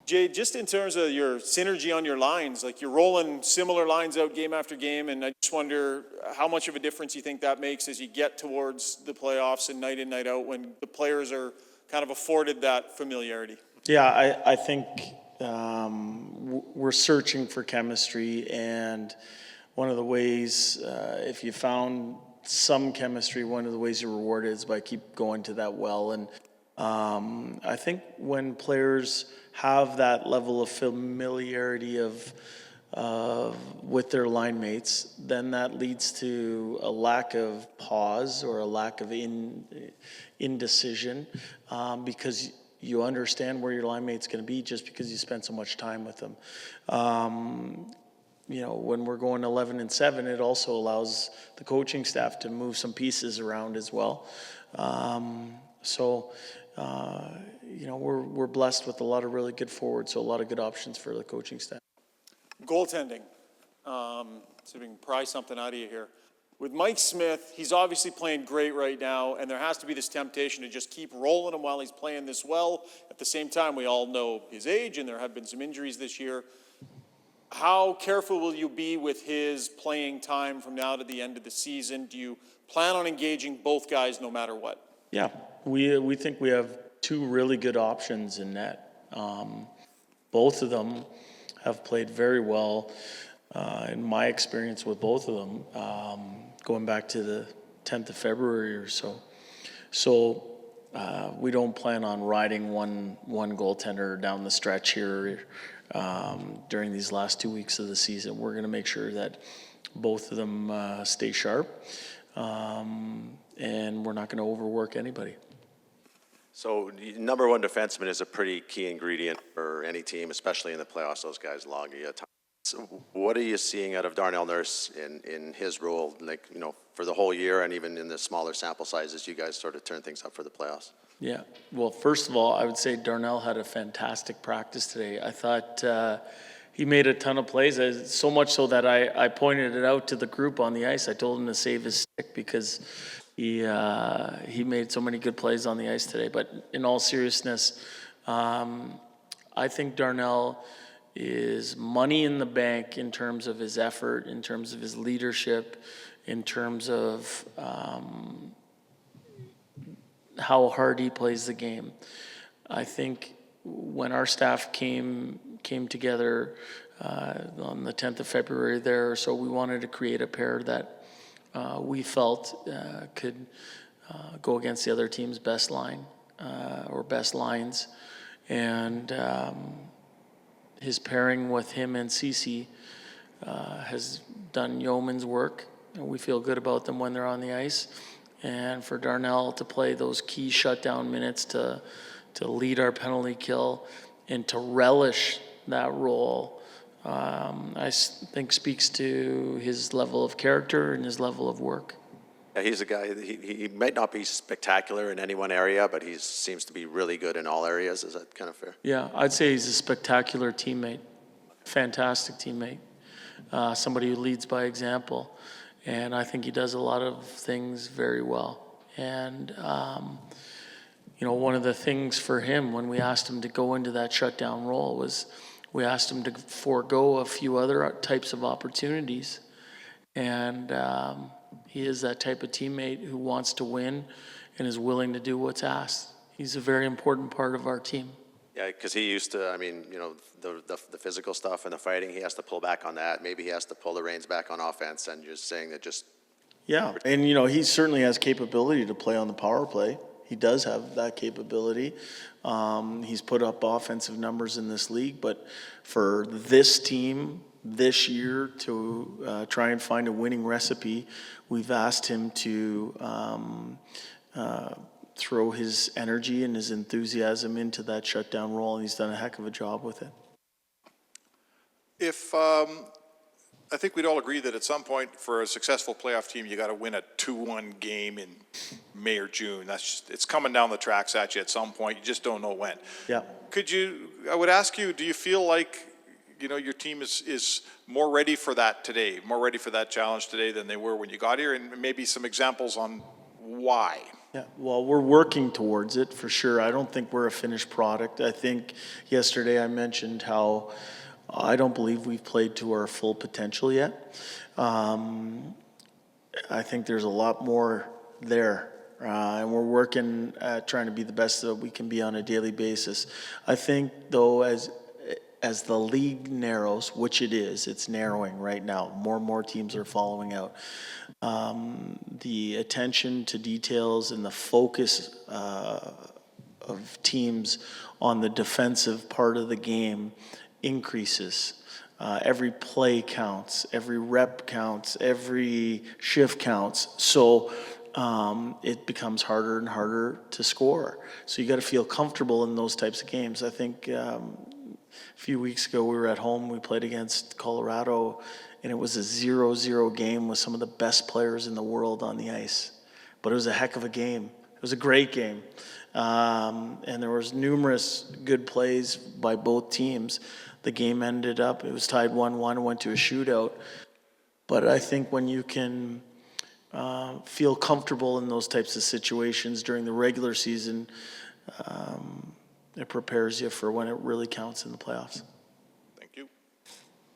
Jay, just in terms of your synergy on your lines, like you're rolling similar lines out game after game, and I just wonder how much of a difference you think that makes as you get towards the playoffs and night in, night out when the players are kind of afforded that familiarity. Yeah, I think we're searching for chemistry, and one of the ways, if you found some chemistry, one of the ways you reward it is by keep going to that well. And I think when players have that level of familiarity with their line mates, then that leads to a lack of pause or a lack of indecision because you understand where your line mate's going to be just because you spend so much time with them. When we're going 11-7, it also allows the coaching staff to move some pieces around as well. We're blessed with a lot of really good forwards, so a lot of good options for the coaching staff. Goaltending. So we can pry something out of you here. With Mike Smith, he's obviously playing great right now, and there has to be this temptation to just keep rolling him while he's playing this well. At the same time, we all know his age, and there have been some injuries this year. How careful will you be with his playing time from now to the end of the season? Do you plan on engaging both guys no matter what? Yeah, we think we have two really good options in net. Both of them have played very well. In my experience with both of them, going back to the 10th of February or so. So we don't plan on riding one goaltender down the stretch here during these last 2 weeks of the season. We're going to make sure that both of them stay sharp, and we're not going to overwork anybody. So number one defenseman is a pretty key ingredient for any team, especially in the playoffs. Those guys log you a ton. So what are you seeing out of Darnell Nurse in his role, for the whole year and even in the smaller sample sizes you guys sort of turn things up for the playoffs? Yeah, well, first of all, I would say Darnell had a fantastic practice today. I thought he made a ton of plays, so much so that I pointed it out to the group on the ice. I told him to save his stick because he made so many good plays on the ice today. But in all seriousness, I think Darnell is money in the bank in terms of his effort, in terms of his leadership, in terms of how hard he plays the game. I think when our staff came together on the 10th of February there, so we wanted to create a pair that we felt could go against the other team's best line or best lines. And his pairing with him and Cece has done yeoman's work, and we feel good about them when they're on the ice. And for Darnell to play those key shutdown minutes to lead our penalty kill and to relish that role, I think speaks to his level of character and his level of work. Yeah, he's a guy, he might not be spectacular in any one area, but he seems to be really good in all areas. Is that kind of fair? Yeah, I'd say he's a spectacular teammate, fantastic teammate, somebody who leads by example. And I think he does a lot of things very well. And, one of the things for him when we asked him to go into that shutdown role was we asked him to forego a few other types of opportunities. And he is that type of teammate who wants to win and is willing to do what's asked. He's a very important part of our team. Yeah, because he used to, the physical stuff and the fighting, he has to pull back on that. Maybe he has to pull the reins back on offense and just saying that just... Yeah, and, he certainly has capability to play on the power play. He does have that capability. He's put up offensive numbers in this league, but for this team this year to try and find a winning recipe, we've asked him to throw his energy and his enthusiasm into that shutdown role, and he's done a heck of a job with it. I think we'd all agree that at some point for a successful playoff team, you got to win a 2-1 game in May or June. It's coming down the tracks at you at some point. You just don't know when. Yeah. I would ask you, do you feel like, your team is more ready for that today, more ready for that challenge today than they were when you got here? And maybe some examples on why. Yeah, well, we're working towards it for sure. I don't think we're a finished product. I think yesterday I mentioned how I don't believe we've played to our full potential yet. I think there's a lot more there. And we're working at trying to be the best that we can be on a daily basis. I think, though, as the league narrows, which it is, it's narrowing right now. More and more teams are following out. The attention to details and the focus of teams on the defensive part of the game increases. Every play counts, every rep counts, every shift counts. So it becomes harder and harder to score. So you got to feel comfortable in those types of games. I think a few weeks ago we were at home, we played against Colorado, and it was a 0-0 game with some of the best players in the world on the ice. But it was a heck of a game. It was a great game. And there was numerous good plays by both teams. The game ended up, it was tied 1-1, went to a shootout. But I think when you can feel comfortable in those types of situations during the regular season, it prepares you for when it really counts in the playoffs.